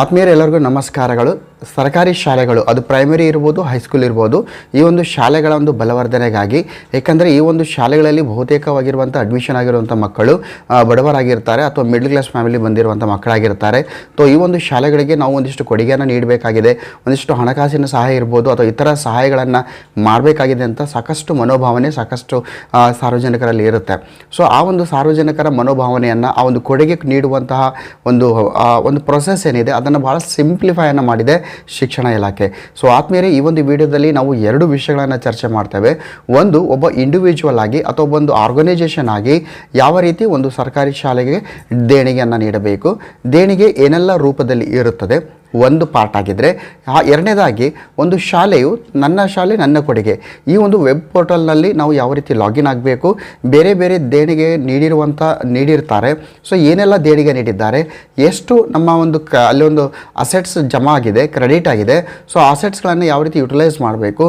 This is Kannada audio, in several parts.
ಆತ್ಮೀಯರೆಲ್ಲರಿಗೂ ನಮಸ್ಕಾರಗಳು. ಸರ್ಕಾರಿ ಶಾಲೆಗಳು ಅದು ಪ್ರೈಮರಿ ಇರ್ಬೋದು, ಹೈಸ್ಕೂಲ್ ಇರ್ಬೋದು, ಈ ಒಂದು ಶಾಲೆಗಳ ಒಂದು ಬಲವರ್ಧನೆಗಾಗಿ, ಏಕೆಂದರೆ ಈ ಒಂದು ಶಾಲೆಗಳಲ್ಲಿ ಬಹುತೇಕವಾಗಿರುವಂಥ ಅಡ್ಮಿಷನ್ ಆಗಿರುವಂಥ ಮಕ್ಕಳು ಬಡವರಾಗಿರ್ತಾರೆ ಅಥವಾ ಮಿಡ್ಲ್ ಕ್ಲಾಸ್ ಫ್ಯಾಮಿಲಿ ಬಂದಿರುವಂಥ ಮಕ್ಕಳಾಗಿರ್ತಾರೆ. ಈ ಒಂದು ಶಾಲೆಗಳಿಗೆ ನಾವು ಒಂದಿಷ್ಟು ಕೊಡುಗೆಯನ್ನು ನೀಡಬೇಕಾಗಿದೆ, ಒಂದಿಷ್ಟು ಹಣಕಾಸಿನ ಸಹಾಯ ಇರ್ಬೋದು ಅಥವಾ ಇತರ ಸಹಾಯಗಳನ್ನು ಮಾಡಬೇಕಾಗಿದೆ ಅಂತ ಸಾಕಷ್ಟು ಮನೋಭಾವನೆ ಸಾಕಷ್ಟು ಸಾರ್ವಜನಿಕರಲ್ಲಿ ಇರುತ್ತೆ. ಆ ಒಂದು ಸಾರ್ವಜನಿಕರ ಮನೋಭಾವನೆಯನ್ನು ಆ ಒಂದು ಕೊಡುಗೆ ನೀಡುವಂತಹ ಒಂದು ಪ್ರೊಸೆಸ್ ಏನಿದೆ ಅದನ್ನು ಭಾಳ ಸಿಂಪ್ಲಿಫೈಯನ್ನು ಮಾಡಿದೆ ಶಿಕ್ಷಣ ಇಲಾಖೆ. ಆತ್ಮೀಯರೇ, ಈ ಒಂದು ವಿಡಿಯೋದಲ್ಲಿ ನಾವು ಎರಡು ವಿಷಯಗಳನ್ನು ಚರ್ಚೆ ಮಾಡ್ತೇವೆ. ಒಂದು, ಒಬ್ಬ ಇಂಡಿವಿಜುವಲ್ ಆಗಿ ಅಥವಾ ಒಂದು ಆರ್ಗನೈಜೇಷನ್ ಆಗಿ ಯಾವ ರೀತಿ ಒಂದು ಸರ್ಕಾರಿ ಶಾಲೆಗೆ ದೇಣಿಗೆಯನ್ನು ನೀಡಬೇಕು, ದೇಣಿಗೆ ಏನೆಲ್ಲ ರೂಪದಲ್ಲಿ ಇರುತ್ತದೆ, ಒಂದು ಪಾರ್ಟ್ ಆಗಿದ್ದರೆ. ಎರಡನೇದಾಗಿ, ಒಂದು ಶಾಲೆಯು ನನ್ನ ಶಾಲೆ ನನ್ನ ಕೊಡುಗೆ, ಈ ಒಂದು ವೆಬ್ ಪೋರ್ಟಲ್ನಲ್ಲಿ ನಾವು ಯಾವ ರೀತಿ ಲಾಗಿನ್ ಆಗಬೇಕು, ಬೇರೆ ಬೇರೆ ದೇಣಿಗೆ ನೀಡಿರ್ತಾರೆ, ಏನೆಲ್ಲ ದೇಣಿಗೆ ನೀಡಿದ್ದಾರೆ, ಎಷ್ಟು ನಮ್ಮ ಒಂದು ಅಲ್ಲಿ ಒಂದು ಅಸೆಟ್ಸ್ ಜಮಾ ಆಗಿದೆ, ಕ್ರೆಡಿಟ್ ಆಗಿದೆ, ಅಸೆಟ್ಸ್ಗಳನ್ನು ಯಾವ ರೀತಿ ಯುಟಿಲೈಸ್ ಮಾಡಬೇಕು,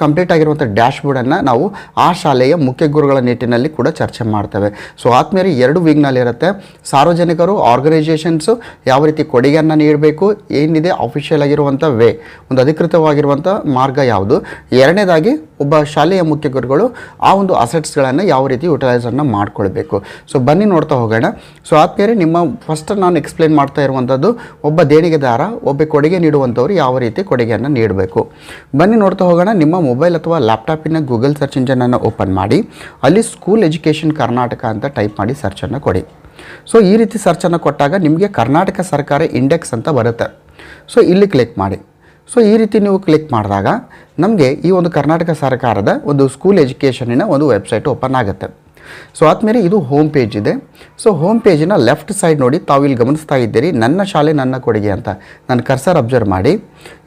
ಕಂಪ್ಲೀಟ್ ಆಗಿರುವಂಥ ಡ್ಯಾಶ್ ಬೋರ್ಡನ್ನು ನಾವು ಆ ಶಾಲೆಯ ಮುಖ್ಯ ಗುರುಗಳ ನಿಟ್ಟಿನಲ್ಲಿ ಕೂಡ ಚರ್ಚೆ ಮಾಡ್ತೇವೆ. ಆತ್ಮೀಯರು, ಎರಡು ವಿಂಗ್ನಲ್ಲಿರುತ್ತೆ. ಸಾರ್ವಜನಿಕರು, ಆರ್ಗನೈಜೇಷನ್ಸು ಯಾವ ರೀತಿ ಕೊಡುಗೆಯನ್ನು ನೀಡಬೇಕು, ಏನಿದೆ ಅಫಿಷಿಯಲ್ ಆಗಿರುವಂಥ ಒಂದು ಅಧಿಕೃತವಾಗಿರುವಂಥ ಮಾರ್ಗ ಯಾವುದು, ಎರಡನೇದಾಗಿ ಒಬ್ಬ ಶಾಲೆಯ ಮುಖ್ಯ ಗುರುಗಳು ಆ ಒಂದು ಅಸೆಟ್ಸ್ಗಳನ್ನು ಯಾವ ರೀತಿ ಯುಟಿಲೈಸನ್ನು ಮಾಡ್ಕೊಳ್ಬೇಕು. ಬನ್ನಿ ನೋಡ್ತಾ ಹೋಗೋಣ. ಆತ್ಮೀಯರೇ, ನಿಮ್ಮ ಫಸ್ಟ್ ನಾನು ಎಕ್ಸ್ಪ್ಲೇನ್ ಮಾಡ್ತಾ ಇರುವಂಥದ್ದು ಒಬ್ಬ ದೇಣಿಗೆದಾರ, ಒಬ್ಬ ಕೊಡುಗೆ ನೀಡುವಂಥವ್ರು ಯಾವ ರೀತಿ ಕೊಡುಗೆಯನ್ನು ನೀಡಬೇಕು. ಬನ್ನಿ ನೋಡ್ತಾ ಹೋಗೋಣ. ನಿಮ್ಮ ಮೊಬೈಲ್ ಅಥವಾ ಲ್ಯಾಪ್ಟಾಪಿನ ಗೂಗಲ್ ಸರ್ಚ್ ಇಂಜನನ್ನು ಓಪನ್ ಮಾಡಿ, ಅಲ್ಲಿ ಸ್ಕೂಲ್ ಎಜುಕೇಷನ್ ಕರ್ನಾಟಕ ಅಂತ ಟೈಪ್ ಮಾಡಿ ಸರ್ಚನ್ನು ಕೊಡಿ. ಈ ರೀತಿ ಸರ್ಚನ್ನು ಕೊಟ್ಟಾಗ ನಿಮಗೆ ಕರ್ನಾಟಕ ಸರ್ಕಾರ ಇಂಡೆಕ್ಸ್ ಅಂತ ಬರುತ್ತೆ. ಇಲ್ಲಿ ಕ್ಲಿಕ್ ಮಾಡಿ. ಈ ರೀತಿ ನೀವು ಕ್ಲಿಕ್ ಮಾಡಿದಾಗ ನಮಗೆ ಈ ಒಂದು ಕರ್ನಾಟಕ ಸರ್ಕಾರದ ಒಂದು ಸ್ಕೂಲ್ ಎಜುಕೇಷನಿನ ಒಂದು ವೆಬ್ಸೈಟ್ ಓಪನ್ ಆಗುತ್ತೆ. ಆದ್ಮೇಲೆ ಇದು ಹೋಮ್ ಪೇಜ್ ಇದೆ. ಹೋಮ್ ಪೇಜಿನ ಲೆಫ್ಟ್ ಸೈಡ್ ನೋಡಿ, ತಾವು ಇಲ್ಲಿ ಗಮನಿಸ್ತಾ ಇದ್ದೀರಿ ನನ್ನ ಶಾಲೆ ನನ್ನ ಕೊಡುಗೆ ಅಂತ. ನಾನು ಕರ್ಸರ್ ಅಬ್ಸರ್ವ್ ಮಾಡಿ,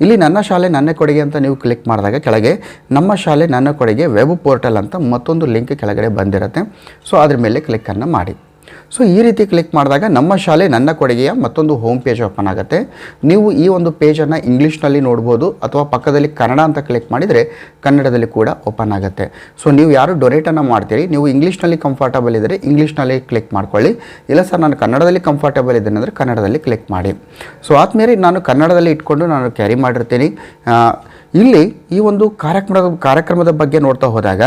ಇಲ್ಲಿ ನನ್ನ ಶಾಲೆ ನನ್ನ ಕೊಡುಗೆ ಅಂತ ನೀವು ಕ್ಲಿಕ್ ಮಾಡಿದಾಗ ಕೆಳಗೆ ನಮ್ಮ ಶಾಲೆ ನನ್ನ ಕೊಡುಗೆ ವೆಬ್ ಪೋರ್ಟಲ್ ಅಂತ ಮತ್ತೊಂದು ಲಿಂಕ್ ಕೆಳಗಡೆ ಬಂದಿರುತ್ತೆ. ಅದ್ರ ಮೇಲೆ ಕ್ಲಿಕ್ಕನ್ನು ಮಾಡಿ. ಈ ರೀತಿ ಕ್ಲಿಕ್ ಮಾಡಿದಾಗ ನಮ್ಮ ಶಾಲೆ ನನ್ನ ಕೊಡುಗೆಯ ಮತ್ತೊಂದು ಹೋಮ್ ಪೇಜ್ ಓಪನ್ ಆಗುತ್ತೆ. ನೀವು ಈ ಒಂದು ಪೇಜನ್ನು ಇಂಗ್ಲೀಷ್ನಲ್ಲಿ ನೋಡ್ಬೋದು ಅಥವಾ ಪಕ್ಕದಲ್ಲಿ ಕನ್ನಡ ಅಂತ ಕ್ಲಿಕ್ ಮಾಡಿದರೆ ಕನ್ನಡದಲ್ಲಿ ಕೂಡ ಓಪನ್ ಆಗುತ್ತೆ. ನೀವು ಯಾರು ಡೊನೇಟನ್ನು ಮಾಡ್ತೀರಿ, ನೀವು ಇಂಗ್ಲೀಷ್ನಲ್ಲಿ ಕಂಫರ್ಟಬಲ್ ಇದ್ದರೆ ಇಂಗ್ಲೀಷ್ನಲ್ಲಿ ಕ್ಲಿಕ್ ಮಾಡ್ಕೊಳ್ಳಿ. ಇಲ್ಲ ಸರ್, ನಾನು ಕನ್ನಡದಲ್ಲಿ ಕಂಫರ್ಟಬಲ್ ಇದ್ದೇನೆ ಅಂದರೆ ಕನ್ನಡದಲ್ಲಿ ಕ್ಲಿಕ್ ಮಾಡಿ. ಆದ್ಮೇಲೆ ನಾನು ಕನ್ನಡದಲ್ಲಿ ಇಟ್ಕೊಂಡು ನಾನು ಕ್ಯಾರಿ ಮಾಡಿರ್ತೀನಿ. ಇಲ್ಲಿ ಈ ಒಂದು ಕಾರ್ಯಕ್ರಮದ ಬಗ್ಗೆ ನೋಡ್ತಾ ಹೋದಾಗ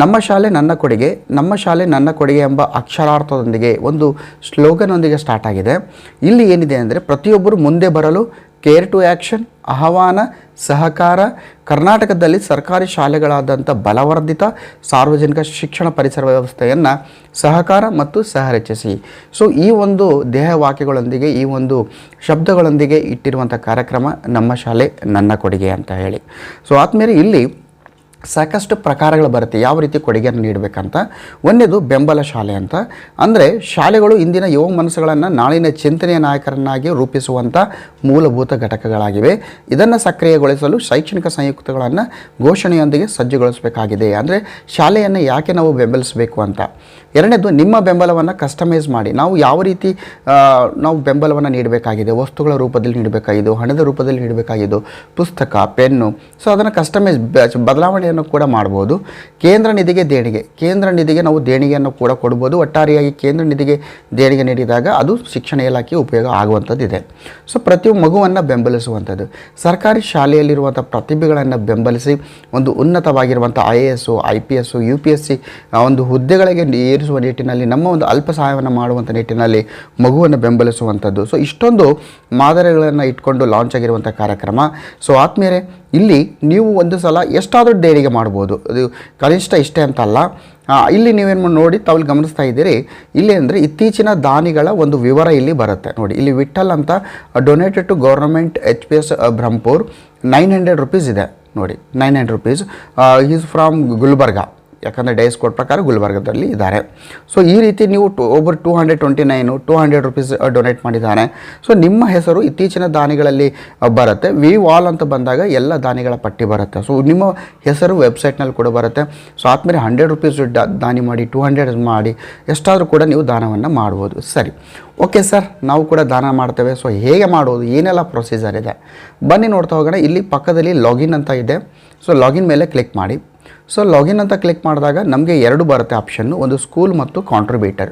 ನಮ್ಮ ಶಾಲೆ ನನ್ನ ಕೊಡುಗೆ, ನಮ್ಮ ಶಾಲೆ ನನ್ನ ಕೊಡುಗೆ ಎಂಬ ಅಕ್ಷರಾರ್ಥದೊಂದಿಗೆ ಒಂದು ಸ್ಲೋಗನ್ನೊಂದಿಗೆ ಸ್ಟಾರ್ಟ್ ಆಗಿದೆ. ಇಲ್ಲಿ ಏನಿದೆ ಅಂದರೆ ಪ್ರತಿಯೊಬ್ಬರು ಮುಂದೆ ಬರಲು ಕೇರ್ ಟು ಆ್ಯಕ್ಷನ್, ಆಹ್ವಾನ, ಸಹಕಾರ, ಕರ್ನಾಟಕದಲ್ಲಿ ಸರ್ಕಾರಿ ಶಾಲೆಗಳಾದಂಥ ಬಲವರ್ಧಿತ ಸಾರ್ವಜನಿಕ ಶಿಕ್ಷಣ ಪರಿಸರ ವ್ಯವಸ್ಥೆಯನ್ನು ಸಹಕಾರ ಮತ್ತು ಸಹರಚಿಸಿ. ಈ ಒಂದು ದೇಹವಾಕ್ಯಗಳೊಂದಿಗೆ, ಈ ಒಂದು ಶಬ್ದಗಳೊಂದಿಗೆ ಇಟ್ಟಿರುವಂಥ ಕಾರ್ಯಕ್ರಮ ನಮ್ಮ ಶಾಲೆ ನನ್ನ ಕೊಡುಗೆ ಅಂತ ಹೇಳಿ. ಆದ್ಮೇಲೆ ಇಲ್ಲಿ ಸಾಕಷ್ಟು ಪ್ರಕಾರಗಳು ಬರುತ್ತೆ ಯಾವ ರೀತಿ ಕೊಡುಗೆಯನ್ನು ನೀಡಬೇಕಂತ. ಒಂದೇದು ಬೆಂಬಲ ಶಾಲೆ ಅಂತ. ಅಂದರೆ ಶಾಲೆಗಳು ಇಂದಿನ ಯುವ ಮನಸ್ಸುಗಳನ್ನು ನಾಳಿನ ಚಿಂತನೆಯ ನಾಯಕರನ್ನಾಗಿ ರೂಪಿಸುವಂಥ ಮೂಲಭೂತ ಘಟಕಗಳಾಗಿವೆ. ಇದನ್ನು ಸಕ್ರಿಯಗೊಳಿಸಲು ಶೈಕ್ಷಣಿಕ ಸಂಯುಕ್ತಗಳನ್ನು ಘೋಷಣೆಯೊಂದಿಗೆ ಸಜ್ಜುಗೊಳಿಸಬೇಕಾಗಿದೆ. ಅಂದರೆ ಶಾಲೆಯನ್ನು ಯಾಕೆ ನಾವು ಬೆಂಬಲಿಸಬೇಕು ಅಂತ. ಎರಡನೇದು, ನಿಮ್ಮ ಬೆಂಬಲವನ್ನು ಕಸ್ಟಮೈಸ್ ಮಾಡಿ ನಾವು ಯಾವ ರೀತಿ ನಾವು ಬೆಂಬಲವನ್ನು ನೀಡಬೇಕಾಗಿದೆ, ವಸ್ತುಗಳ ರೂಪದಲ್ಲಿ ನೀಡಬೇಕಾಗಿದ್ದು, ಹಣದ ರೂಪದಲ್ಲಿ ನೀಡಬೇಕಾಗಿದ್ದು, ಪುಸ್ತಕ, ಪೆನ್ನು, ಅದನ್ನು ಕಸ್ಟಮೈಸ್ ಬದಲಾವಣೆಯನ್ನು ಕೂಡ ಮಾಡ್ಬೋದು. ಕೇಂದ್ರ ನಿಧಿಗೆ ದೇಣಿಗೆ, ಕೇಂದ್ರ ನಿಧಿಗೆ ನಾವು ದೇಣಿಗೆಯನ್ನು ಕೂಡ ಕೊಡ್ಬೋದು. ಒಟ್ಟಾರೆಯಾಗಿ ಕೇಂದ್ರ ನಿಧಿಗೆ ದೇಣಿಗೆ ನೀಡಿದಾಗ ಅದು ಶಿಕ್ಷಣ ಇಲಾಖೆಗೆ ಉಪಯೋಗ ಆಗುವಂಥದ್ದಿದೆ. ಪ್ರತಿಯೊಂದು ಮಗುವನ್ನು ಬೆಂಬಲಿಸುವಂಥದ್ದು, ಸರ್ಕಾರಿ ಶಾಲೆಯಲ್ಲಿರುವಂಥ ಪ್ರತಿಭೆಗಳನ್ನು ಬೆಂಬಲಿಸಿ ಒಂದು ಉನ್ನತವಾಗಿರುವಂಥ IAS, IPS, UPSC ಒಂದು ಹುದ್ದೆಗಳಿಗೆ ಏರಿಸುವ ನಿಟ್ಟಿನಲ್ಲಿ, ನಮ್ಮ ಒಂದು ಅಲ್ಪ ಸಹಾಯವನ್ನು ಮಾಡುವಂಥ ನಿಟ್ಟಿನಲ್ಲಿ ಮಗುವನ್ನು ಬೆಂಬಲಿಸುವಂಥದ್ದು. ಇಷ್ಟೊಂದು ಮಾದರಿಗಳನ್ನು ಇಟ್ಕೊಂಡು ಲಾಂಚ್ ಆಗಿರುವಂಥ ಕಾರ್ಯಕ್ರಮ. ಆದ್ಮೇಲೆ ಇಲ್ಲಿ ನೀವು ಒಂದು ಸಲ ಎಷ್ಟಾದರೂ ದೇಣಿಗೆ ಮಾಡ್ಬೋದು, ಅದು ಕನಿಷ್ಠ ಇಷ್ಟೇ ಅಂತಲ್ಲ. ಇಲ್ಲಿ ನೀವೇನು ನೋಡಿ ತಾವು ಗಮನಿಸ್ತಾ ಇದ್ದೀರಿ, ಇಲ್ಲಿ ಅಂದರೆ ಇತ್ತೀಚಿನ ದಾನಿಗಳ ಒಂದು ವಿವರ ಇಲ್ಲಿ ಬರುತ್ತೆ ನೋಡಿ. ಇಲ್ಲಿ ವಿಠಲ್ ಅಂತ donated to government HPS Brahmapur 900 rupees ಇದೆ ನೋಡಿ. 900 ರೂಪೀಸ್. ಈಸ್ ಫ್ರಮ್ ಗುಲ್ಬರ್ಗ, ಯಾಕಂದರೆ ಡೈಸ್ ಕೋಡ್ ಪ್ರಕಾರ ಗುಲ್ಬರ್ಗದಲ್ಲಿ ಇದ್ದಾರೆ. ಈ ರೀತಿ ನೀವು ಒಬ್ಬರು 229 ರೂಪೀಸ್ ಡೊನೇಟ್ ಮಾಡಿದ್ದಾನೆ. ನಿಮ್ಮ ಹೆಸರು ಇತ್ತೀಚಿನ ದಾನಿಗಳಲ್ಲಿ ಬರುತ್ತೆ. ವಿ ವಾಲ್ ಅಂತ ಬಂದಾಗ ಎಲ್ಲ ದಾನಿಗಳ ಪಟ್ಟಿ ಬರುತ್ತೆ. ನಿಮ್ಮ ಹೆಸರು ವೆಬ್ಸೈಟ್ನಲ್ಲಿ ಕೂಡ ಬರುತ್ತೆ. ಆದಮೇಲೆ 100 ರೂಪೀಸ್ ದಾನಿ ಮಾಡಿ, 200 ಮಾಡಿ, ಎಷ್ಟಾದರೂ ಕೂಡ ನೀವು ದಾನವನ್ನು ಮಾಡ್ಬೋದು. ಸರಿ, ಓಕೆ ಸರ್, ನಾವು ಕೂಡ ದಾನ ಮಾಡ್ತೇವೆ. ಹೇಗೆ ಮಾಡೋದು, ಏನೆಲ್ಲ ಪ್ರೊಸೀಜರ್ ಇದೆ ಬನ್ನಿ ನೋಡ್ತಾ ಹೋಗೋಣ. ಇಲ್ಲಿ ಪಕ್ಕದಲ್ಲಿ ಲಾಗಿನ್ ಅಂತ ಇದೆ. ಲಾಗಿನ್ ಮೇಲೆ ಕ್ಲಿಕ್ ಮಾಡಿ. ಲಾಗಿನ್ ಅಂತ ಕ್ಲಿಕ್ ಮಾಡಿದಾಗ ನಮಗೆ ಎರಡು ಬರುತ್ತೆ ಆಪ್ಷನ್ನು, ಒಂದು ಸ್ಕೂಲ್ ಮತ್ತು ಕಾಂಟ್ರಿಬ್ಯೂಟರ್.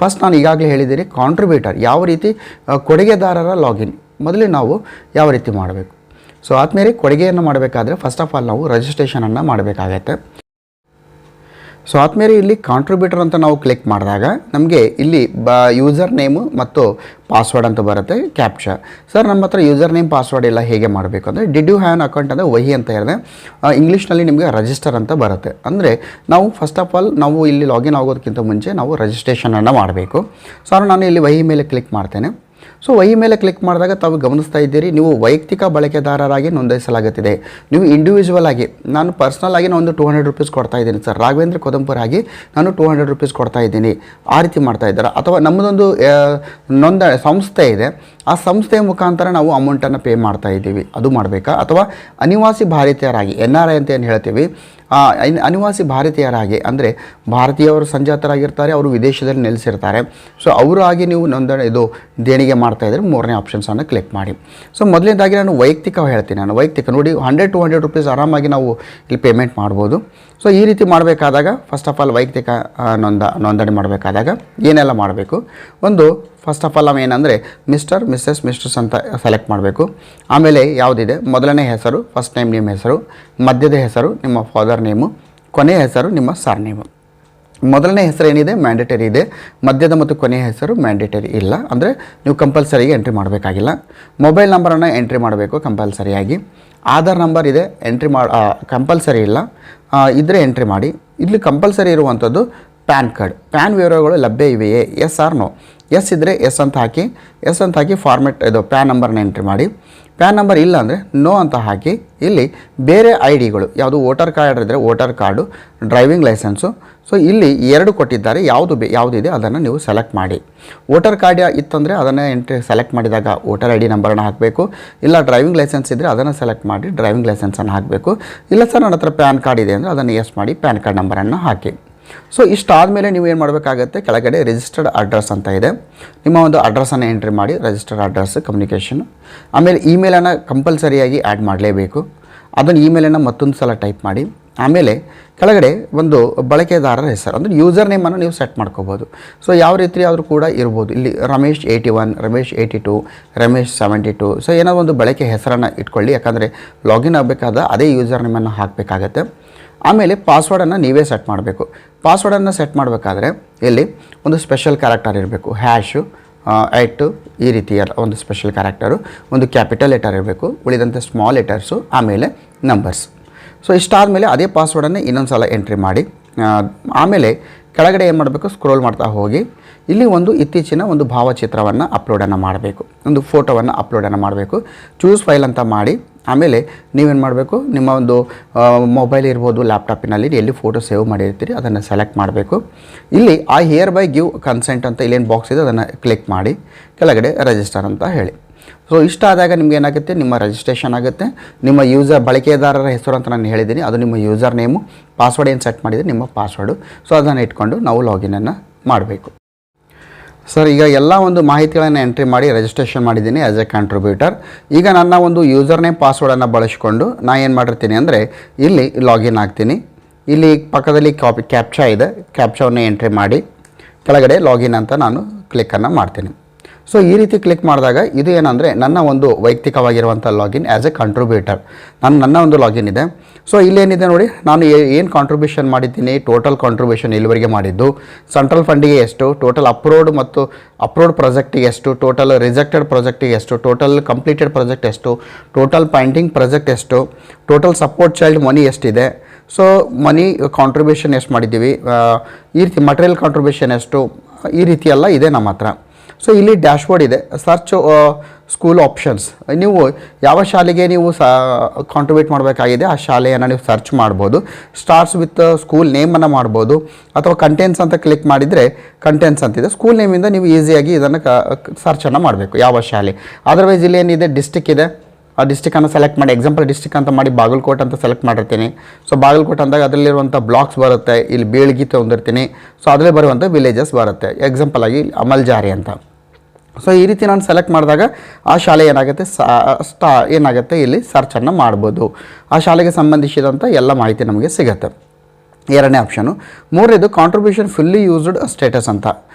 ಫಸ್ಟ್ ನಾನು ಈಗಾಗಲೇ ಹೇಳಿದ್ದೀನಿ ಕಾಂಟ್ರಿಬ್ಯೂಟರ್ ಯಾವ ರೀತಿ ಕೊಡುಗೆದಾರರ ಲಾಗಿನ್ ಮೊದಲು ನಾವು ಯಾವ ರೀತಿ ಮಾಡಬೇಕು? ಸೊ ಆದಮೇಲೆ ಕೊಡುಗೆಯನ್ನು ಮಾಡಬೇಕಾದ್ರೆ ಫಸ್ಟ್ ಆಫ್ ಆಲ್ ನಾವು ರಿಜಿಸ್ಟ್ರೇಷನನ್ನು ಮಾಡಬೇಕಾಗತ್ತೆ. ಸೊ ಆದಮೇಲೆ ಇಲ್ಲಿ ಕಾಂಟ್ರಿಬ್ಯೂಟರ್ ಅಂತ ನಾವು ಕ್ಲಿಕ್ ಮಾಡಿದಾಗ ನಮಗೆ ಇಲ್ಲಿ ಯೂಸರ್ ನೇಮು ಮತ್ತು ಪಾಸ್ವರ್ಡ್ ಅಂತ ಬರುತ್ತೆ, ಕ್ಯಾಪ್ಚಾ. ಸರ್ ನಮ್ಮ ಹತ್ರ ಯೂಸರ್ ನೇಮ್ ಪಾಸ್ವರ್ಡ್ ಎಲ್ಲ ಹೇಗೆ ಮಾಡಬೇಕು ಅಂದರೆ did you have an account ಅಂದರೆ ವಹಿ ಅಂತ ಹೇಳಿದೆ. ಇಂಗ್ಲೀಷ್ನಲ್ಲಿ ನಿಮಗೆ ರಿಜಿಸ್ಟರ್ ಅಂತ ಬರುತ್ತೆ. ಅಂದರೆ ನಾವು ಫಸ್ಟ್ ಆಫ್ ಆಲ್ ನಾವು ಇಲ್ಲಿ ಲಾಗಿನ್ ಆಗೋದಕ್ಕಿಂತ ಮುಂಚೆ ನಾವು ರಿಜಿಸ್ಟ್ರೇಷನನ್ನು ಮಾಡಬೇಕು. ಸರ್ ನಾನು ಇಲ್ಲಿ ವಹಿ ಮೇಲೆ ಕ್ಲಿಕ್ ಮಾಡ್ತೇನೆ. ಸೊ ವಹಿ ಮೇಲೆ ಕ್ಲಿಕ್ ಮಾಡಿದಾಗ ತಾವು ಗಮನಿಸ್ತಾ ಇದ್ದೀರಿ, ನೀವು ವೈಯಕ್ತಿಕ ಬಳಕೆದಾರರಾಗಿ ನೋಂದಾಯಿಸಲಾಗುತ್ತಿದೆ. ನೀವು ಇಂಡಿವಿಜುವಲ್ ಆಗಿ ನಾನು ಪರ್ಸ್ನಲ್ ಆಗಿ ನಾನು ಒಂದು 200 ರೂಪೀಸ್ ಕೊಡ್ತಾ ಇದ್ದೀನಿ ಸರ್, ರಾಘವೇಂದ್ರ ಕೊದಂಪುರ್ ಆಗಿ ನಾನು 200 ರೂಪೀಸ್ ಕೊಡ್ತಾ ಇದ್ದೀನಿ, ಆ ರೀತಿ ಮಾಡ್ತಾ ಇದ್ದಾರೆ. ಅಥವಾ ನಮ್ಮದೊಂದು ಸಂಸ್ಥೆ ಇದೆ, ಆ ಸಂಸ್ಥೆಯ ಮುಖಾಂತರ ನಾವು ಅಮೌಂಟನ್ನು ಪೇ ಮಾಡ್ತಾ ಇದ್ದೀವಿ, ಅದು ಮಾಡಬೇಕಾ? ಅಥವಾ ಅನಿವಾಸಿ ಭಾರತೀಯರಾಗಿ NRI ಅಂತ ಏನು ಹೇಳ್ತೀವಿ, ಅನಿವಾಸಿ ಭಾರತೀಯರಾಗಿ ಅಂದರೆ ಭಾರತೀಯವರು ಸಂಜಾತರಾಗಿರ್ತಾರೆ, ಅವರು ವಿದೇಶದಲ್ಲಿ ನೆಲೆಸಿರ್ತಾರೆ. ಸೊ ಅವರು ಆಗಿ ನೀವು ಇದು ದೇಣಿಗೆ ಮಾಡ್ತಾಯಿದ್ರೆ ಮೂರನೇ ಆಪ್ಷನ್ಸನ್ನು ಕ್ಲಿಕ್ ಮಾಡಿ. ಸೊ ಮೊದಲನೇದಾಗಿ ನಾನು ವೈಯಕ್ತಿಕ ಹೇಳ್ತೀನಿ. ನಾನು ವೈಯಕ್ತಿಕ ನೋಡಿ 100-200 ರೂಪೀಸ್ ಆರಾಮಾಗಿ ನಾವು ಇಲ್ಲಿ ಪೇಮೆಂಟ್ ಮಾಡ್ಬೋದು. ಸೊ ಈ ರೀತಿ ಮಾಡಬೇಕಾದಾಗ ಫಸ್ಟ್ ಆಫ್ ಆಲ್ ವೈಯಕ್ತಿಕ ನೋಂದಣಿ ಮಾಡಬೇಕಾದಾಗ ಏನೆಲ್ಲ ಮಾಡಬೇಕು? ಒಂದು ಫಸ್ಟ್ ಆಫ್ ಆಲ್ ನಾವು ಏನಂದರೆ ಮಿಸ್ಟರ್, ಮಿಸ್ಸಸ್, ಮಿಸ್ಟರ್ಸ್ ಅಂತ ಸೆಲೆಕ್ಟ್ ಮಾಡಬೇಕು. ಆಮೇಲೆ ಯಾವುದಿದೆ ಮೊದಲನೇ ಹೆಸರು, ಫಸ್ಟ್ ನೇಮ್ ನಿಮ್ಮ ಹೆಸರು, ಮಧ್ಯದ ಹೆಸರು ನಿಮ್ಮ ಫಾದರ್ ನೇಮು, ಕೊನೆಯ ಹೆಸರು ನಿಮ್ಮ ಸರ್ ನೇಮು. ಮೊದಲನೇ ಹೆಸರು ಏನಿದೆ ಮ್ಯಾಂಡೇಟರಿ ಇದೆ, ಮಧ್ಯದ ಮತ್ತು ಕೊನೆಯ ಹೆಸರು ಮ್ಯಾಂಡೇಟರಿ ಇಲ್ಲ, ಅಂದರೆ ನೀವು ಕಂಪಲ್ಸರಿಗೆ ಎಂಟ್ರಿ ಮಾಡಬೇಕಾಗಿಲ್ಲ. ಮೊಬೈಲ್ ನಂಬರನ್ನು ಎಂಟ್ರಿ ಮಾಡಬೇಕು ಕಂಪಲ್ಸರಿಯಾಗಿ. ಆಧಾರ್ ನಂಬರ್ ಇದೆ, ಎಂಟ್ರಿ ಕಂಪಲ್ಸರಿ ಇಲ್ಲ, ಇದ್ದರೆ ಎಂಟ್ರಿ ಮಾಡಿ. ಇಲ್ಲಿ ಕಂಪಲ್ಸರಿ ಇರುವಂಥದ್ದು ಪ್ಯಾನ್ ಕಾರ್ಡ್. ಪ್ಯಾನ್ ವಿವರಗಳು ಲಭ್ಯ ಇವೆಯೇ? Yes or no. ಎಸ್ ಇದ್ದರೆ ಎಸ್ ಅಂತ ಹಾಕಿ ಫಾರ್ಮೆಟ್ ಇದು ಪ್ಯಾನ್ ನಂಬರ್ನ ಎಂಟ್ರಿ ಮಾಡಿ. ಪ್ಯಾನ್ ನಂಬರ್ ಇಲ್ಲ ಅಂದರೆ ನೋ ಅಂತ ಹಾಕಿ. ಇಲ್ಲಿ ಬೇರೆ ID ಗಳು ಯಾವುದು ವೋಟರ್ ಕಾರ್ಡ್ ಇದ್ದರೆ voter card, driving licence. So ಇಲ್ಲಿ 2 ಕೊಟ್ಟಿದ್ದಾರೆ, ಯಾವುದಿದೆ ಅದನ್ನು ನೀವು ಸೆಲೆಕ್ಟ್ ಮಾಡಿ. ವೋಟರ್ ಕಾರ್ಡ್ ಇತ್ತಂದರೆ ಅದನ್ನು ಸೆಲೆಕ್ಟ್ ಮಾಡಿದಾಗ ವೋಟರ್ ID ನಂಬರನ್ನು ಹಾಕಬೇಕು. ಇಲ್ಲ ಡ್ರೈವಿಂಗ್ ಲೈಸೆನ್ಸ್ ಇದ್ದರೆ ಅದನ್ನು ಸೆಲೆಕ್ಟ್ ಮಾಡಿ ಡ್ರೈವಿಂಗ್ ಲೈಸೆನ್ಸನ್ನು ಹಾಕಬೇಕು. ಇಲ್ಲ ಸರ್ ನನ್ನ ಹತ್ರ ಪ್ಯಾನ್ ಕಾರ್ಡ್ ಇದೆ ಅಂದರೆ ಅದನ್ನು ಎಸ್ ಮಾಡಿ ಪ್ಯಾನ್ ಕಾರ್ಡ್ ನಂಬರನ್ನು ಹಾಕಿ. ಸೊ ಇಷ್ಟಾದಮೇಲೆ ನೀವು ಏನು ಮಾಡಬೇಕಾಗತ್ತೆ, ಕೆಳಗಡೆ ರಿಜಿಸ್ಟರ್ಡ್ ಅಡ್ರೆಸ್ ಅಂತ ಇದೆ, ನಿಮ್ಮ ಒಂದು ಅಡ್ರೆಸ್ಸನ್ನು ಎಂಟ್ರಿ ಮಾಡಿ. Registered address, communication. ಆಮೇಲೆ ಇಮೇಲನ್ನು ಕಂಪಲ್ಸರಿಯಾಗಿ ಆ್ಯಡ್ ಮಾಡಲೇಬೇಕು. ಅದನ್ನು ಇಮೇಲನ್ನು ಮತ್ತೊಂದು ಸಲ ಟೈಪ್ ಮಾಡಿ. ಆಮೇಲೆ ಕೆಳಗಡೆ ಒಂದು ಬಳಕೆದಾರರ ಹೆಸರು ಅಂದರೆ ಯೂಸರ್ ನೇಮನ್ನು ನೀವು ಸೆಟ್ ಮಾಡ್ಕೋಬೋದು. ಸೊ ಯಾವ ರೀತಿ ಆದರೂ ಕೂಡ ಇರ್ಬೋದು. ಇಲ್ಲಿ ರಮೇಶ್ 81, ರಮೇಶ್ 82, ರಮೇಶ್ 72. ಸೊ ಏನೋ ಒಂದು ಬಳಕೆ ಹೆಸರನ್ನು ಇಟ್ಕೊಳ್ಳಿ, ಯಾಕಂದರೆ ಲಾಗಿನ್ ಆಗಬೇಕಾದ ಅದೇ ಯೂಸರ್ ನೇಮನ್ನು ಹಾಕಬೇಕಾಗತ್ತೆ. ಆಮೇಲೆ ಪಾಸ್ವರ್ಡನ್ನು ನೀವೇ ಸೆಟ್ ಮಾಡಬೇಕು. ಪಾಸ್ವರ್ಡನ್ನು ಸೆಟ್ ಮಾಡಬೇಕಾದ್ರೆ ಇಲ್ಲಿ ಒಂದು ಸ್ಪೆಷಲ್ ಕ್ಯಾರೆಕ್ಟರ್ ಇರಬೇಕು, ಹ್ಯಾಶು 8 ಈ ರೀತಿಯ ಒಂದು ಸ್ಪೆಷಲ್ ಕ್ಯಾರೆಕ್ಟರು, ಒಂದು ಕ್ಯಾಪಿಟಲ್ ಲೆಟರ್ ಇರಬೇಕು, ಉಳಿದಂತೆ ಸ್ಮಾಲ್ ಲೆಟರ್ಸು, ಆಮೇಲೆ ನಂಬರ್ಸ್. ಸೊ ಇಷ್ಟಾದಮೇಲೆ ಅದೇ ಪಾಸ್ವರ್ಡನ್ನೇ ಇನ್ನೊಂದು ಸಲ ಎಂಟ್ರಿ ಮಾಡಿ. ಆಮೇಲೆ ಕೆಳಗಡೆ ಏನು ಮಾಡಬೇಕು, ಸ್ಕ್ರೋಲ್ ಮಾಡ್ತಾ ಹೋಗಿ ಇಲ್ಲಿ ಒಂದು ಇತ್ತೀಚಿನ ಒಂದು ಭಾವಚಿತ್ರವನ್ನು ಅಪ್ಲೋಡನ್ನು ಮಾಡಬೇಕು, ಒಂದು ಫೋಟೋವನ್ನು ಅಪ್ಲೋಡನ್ನು ಮಾಡಬೇಕು. ಚೂಸ್ ಫೈಲ್ ಅಂತ ಮಾಡಿ. ಆಮೇಲೆ ನೀವೇನು ಮಾಡಬೇಕು, ನಿಮ್ಮ ಒಂದು ಮೊಬೈಲ್ ಇರ್ಬೋದು, ಲ್ಯಾಪ್ಟಾಪಿನಲ್ಲಿ ಎಲ್ಲಿ ಫೋಟೋ ಸೇವ್ ಮಾಡಿರ್ತೀರಿ ಅದನ್ನು ಸೆಲೆಕ್ಟ್ ಮಾಡಬೇಕು. ಇಲ್ಲಿ I here by give consent ಅಂತ ಇಲ್ಲೇನು ಬಾಕ್ಸ್ ಇದೆ ಅದನ್ನು ಕ್ಲಿಕ್ ಮಾಡಿ ಕೆಳಗಡೆ ರಿಜಿಸ್ಟರ್ ಅಂತ ಹೇಳಿ. ಸೊ ಇಷ್ಟ ಆದಾಗ ನಿಮ್ಗೆ ಏನಾಗುತ್ತೆ, ನಿಮ್ಮ ರಿಜಿಸ್ಟ್ರೇಷನ್ ಆಗುತ್ತೆ. ನಿಮ್ಮ ಬಳಕೆದಾರರ ಹೆಸರು ಅಂತ ನಾನು ಹೇಳಿದ್ದೀನಿ, ಅದು ನಿಮ್ಮ ಯೂಸರ್ ನೇಮು. ಪಾಸ್ವರ್ಡ್ ಏನು ಸೆಟ್ ಮಾಡಿದರೆ ನಿಮ್ಮ ಪಾಸ್ವರ್ಡು. ಸೊ ಅದನ್ನು ಇಟ್ಕೊಂಡು ನಾವು ಲಾಗಿನನ್ನು ಮಾಡಬೇಕು. ಸರ್ ಈಗ ಎಲ್ಲ ಒಂದು ಮಾಹಿತಿಗಳನ್ನು ಎಂಟ್ರಿ ಮಾಡಿ ರಿಜಿಸ್ಟ್ರೇಷನ್ ಮಾಡಿದ್ದೀನಿ ಆ್ಯಸ್ ಎ ಕಾಂಟ್ರಿಬ್ಯೂಟರ್. ಈಗ ನನ್ನ ಒಂದು ಯೂಸರ್ ನೇಮ್ ಪಾಸ್ವರ್ಡನ್ನು ಬಳಸಿಕೊಂಡು ನಾನು ಏನು ಮಾಡಿರ್ತೀನಿ ಅಂದರೆ ಇಲ್ಲಿ ಲಾಗಿನ್ ಆಗ್ತೀನಿ. ಇಲ್ಲಿ ಪಕ್ಕದಲ್ಲಿ ಕ್ಯಾಪ್ಚಾ ಇದೆ, ಕ್ಯಾಪ್ಚಾವನ್ನು ಎಂಟ್ರಿ ಮಾಡಿ ಕೆಳಗಡೆ ಲಾಗಿನ್ ಅಂತ ನಾನು ಕ್ಲಿಕ್ಕನ್ನು ಮಾಡ್ತೀನಿ. ಸೊ ಈ ರೀತಿ ಕ್ಲಿಕ್ ಮಾಡಿದಾಗ ಇದು ಏನಂದರೆ ನನ್ನ ಒಂದು ವೈಯಕ್ತಿಕವಾಗಿರುವಂಥ ಲಾಗಿನ್ ಆ್ಯಸ್ ಎ ಕಾಂಟ್ರಿಬ್ಯೂಟರ್. ನನ್ನ ಒಂದು ಲಾಗಿನ್ ಇದೆ. ಸೊ ಇಲ್ಲೇನಿದೆ ನೋಡಿ, ನಾನು ಏನು ಕಾಂಟ್ರಿಬ್ಯೂಷನ್ ಮಾಡಿದ್ದೀನಿ, ಟೋಟಲ್ ಕಾಂಟ್ರಿಬ್ಯೂಷನ್ ಇಲ್ಲಿವರೆಗೆ ಮಾಡಿದ್ದು, ಸೆಂಟ್ರಲ್ ಫಂಡಿಗೆ ಎಷ್ಟು, ಟೋಟಲ್ ಅಪ್ರೋಡ್ ಪ್ರಾಜೆಕ್ಟಿಗೆ ಎಷ್ಟು, ಟೋಟಲ್ ರಿಜೆಕ್ಟೆಡ್ ಪ್ರಾಜೆಕ್ಟಿಗೆ ಎಷ್ಟು, ಟೋಟಲ್ ಕಂಪ್ಲೀಟೆಡ್ ಪ್ರಾಜೆಕ್ಟ್ ಎಷ್ಟು, ಟೋಟಲ್ ಪೆಂಡಿಂಗ್ ಪ್ರಾಜೆಕ್ಟ್ ಎಷ್ಟು, ಟೋಟಲ್ ಸಪೋರ್ಟ್ ಚೈಲ್ಡ್ ಮನಿ ಎಷ್ಟಿದೆ, ಸೊ ಮನಿ ಕಾಂಟ್ರಿಬ್ಯೂಷನ್ ಎಷ್ಟು ಮಾಡಿದ್ದೀವಿ, ಈ ರೀತಿ ಮಟೀರಿಯಲ್ ಕಾಂಟ್ರಿಬ್ಯೂಷನ್ ಎಷ್ಟು, ಈ ರೀತಿ ಎಲ್ಲ ಇದೆ ನಮ್ಮ ಹತ್ರ. ಸೊ ಇಲ್ಲಿ ಡ್ಯಾಶ್ಬೋರ್ಡ್ ಇದೆ, ಸರ್ಚ್ ಸ್ಕೂಲ್ ಆಪ್ಷನ್ಸ್. ನೀವು ಯಾವ ಶಾಲೆಗೆ ನೀವು ಕಾಂಟ್ರಿಬ್ಯೂಟ್ ಮಾಡಬೇಕಾಗಿದೆ ಆ ಶಾಲೆಯನ್ನು ನೀವು ಸರ್ಚ್ ಮಾಡ್ಬೋದು. ಸ್ಟಾರ್ಟ್ಸ್ ವಿತ್ ಸ್ಕೂಲ್ ನೇಮನ್ನು ಮಾಡ್ಬೋದು, ಅಥವಾ ಕಂಟೆಂಟ್ಸ್ ಅಂತ ಕ್ಲಿಕ್ ಮಾಡಿದರೆ ಕಂಟೆಂಟ್ಸ್ ಅಂತಿದೆ, ಸ್ಕೂಲ್ ನೇಮಿಂದ ನೀವು ಈಸಿಯಾಗಿ ಇದನ್ನು ಸರ್ಚನ್ನು ಮಾಡಬೇಕು ಯಾವ ಶಾಲೆ. ಅದರ್ವೈಸ್ ಇಲ್ಲಿ ಏನಿದೆ, ಡಿಸ್ಟಿಕ್ ಇದೆ, ಆ ಡಿಸ್ಟಿಕನ್ನು ಸೆಲೆಕ್ಟ್ ಮಾಡಿ. ಎಕ್ಸಾಂಪಲ್ ಡಿಸ್ಟಿಕ್ ಅಂತ ಮಾಡಿ ಬಾಗಲಕೋಟೆ ಅಂತ ಸೆಲೆಕ್ಟ್ ಮಾಡಿರ್ತೀನಿ. ಸೊ ಬಾಗಲಕೋಟೆ ಅಂದಾಗ ಅದರಲ್ಲಿರುವಂಥ ಬ್ಲಾಕ್ಸ್ ಬರುತ್ತೆ. ಇಲ್ಲಿ ಬೀಳ್ಗಿ ತೊಗೊಂಡಿರ್ತೀನಿ. ಸೊ ಅದರಲ್ಲಿ ಬರುವಂಥ ವಿಲೇಜಸ್ ಬರುತ್ತೆ. ಎಕ್ಸಾಂಪಲ್ ಆಗಿ ಅಮಲ್ಜಾರಿ ಅಂತ. ಸೊ ಈ ರೀತಿ ನಾನು ಸೆಲೆಕ್ಟ್ ಮಾಡಿದಾಗ ಆ ಶಾಲೆ ಏನಾಗುತ್ತೆ ಇಲ್ಲಿ ಸರ್ಚನ್ನು ಮಾಡ್ಬೋದು. ಆ ಶಾಲೆಗೆ ಸಂಬಂಧಿಸಿದಂಥ ಎಲ್ಲ ಮಾಹಿತಿ ನಮಗೆ ಸಿಗುತ್ತೆ. ಎರಡನೇ ಆಪ್ಷನು. ಮೂರನೇದು ಕಾಂಟ್ರಿಬ್ಯೂಷನ್ ಫುಲ್ಲಿ ಯೂಸ್ಡ್ ಸ್ಟೇಟಸ್ ಅಂತ.